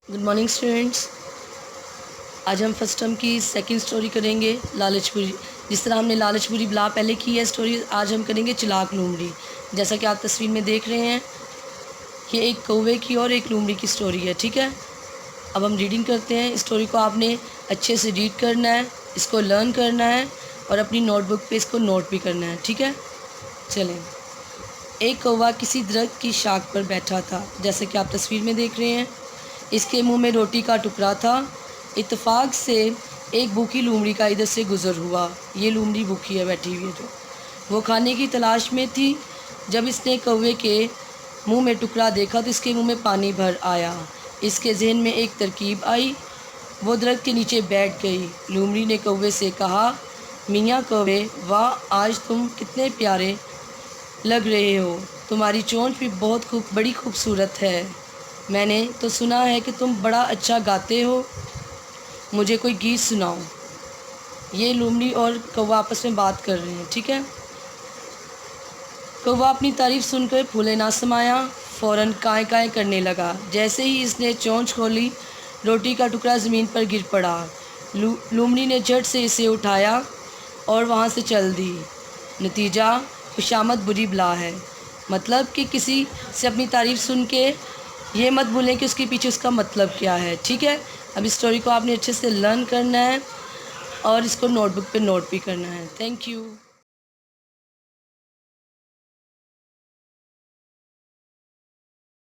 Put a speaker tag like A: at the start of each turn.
A: Good morning students. आज हम first term की सेकंड स्टोरी करेंगे लालचपुरी। जिस तरह हमने लालचपुरी बला पहले की है स्टोरी, आज हम करेंगे चालाक लोमड़ी। जैसा कि आप तस्वीर में देख रहे हैं, ये एक कौवे की और एक लोमड़ी की स्टोरी है। ठीक है, अब हम रीडिंग करते हैं। स्टोरी को आपने अच्छे से रीड करना है, इसको लर्न करना है और अपनी नोटबुक पे इसको नोट भी करना है। ठीक है, चलें। एक कौवा किसी दरख्त की शाख पर बैठा था, जैसे कि आप तस्वीर में देख रहे हैं। इसके मुंह में रोटी का टुकड़ा था। इत्तेफाक से एक भूखी लोमड़ी का इधर से गुज़र हुआ। ये लोमड़ी भूखी है, बैठी हुई है, जो वो खाने की तलाश में थी। जब इसने कौवे के मुंह में टुकड़ा देखा तो इसके मुंह में पानी भर आया। इसके जहन में एक तरकीब आई। वो दरख्त के नीचे बैठ गई। लोमड़ी ने कौवे से कहा, मियाँ कौवे, वाह, आज तुम कितने प्यारे लग रहे हो। तुम्हारी चोंच भी बहुत बड़ी खूबसूरत है। मैंने तो सुना है कि तुम बड़ा अच्छा गाते हो, मुझे कोई गीत सुनाओ। ये लोमड़ी और कौवा आपस में बात कर रहे हैं। ठीक है, कौवा अपनी तारीफ़ सुनकर फूले ना समाया, फ़ौरन काएँ काएँ करने लगा। जैसे ही इसने चोंच खोली, रोटी का टुकड़ा ज़मीन पर गिर पड़ा। लोमड़ी ने झट से इसे उठाया और वहाँ से चल दी। नतीजा, खुशामद बुरी बला है। मतलब कि किसी से अपनी तारीफ़ सुन के ये मत भूलें कि उसके पीछे उसका मतलब क्या है। ठीक है, अब इस स्टोरी को आपने अच्छे से लर्न करना है और इसको नोटबुक पे नोट भी करना है। Thank you.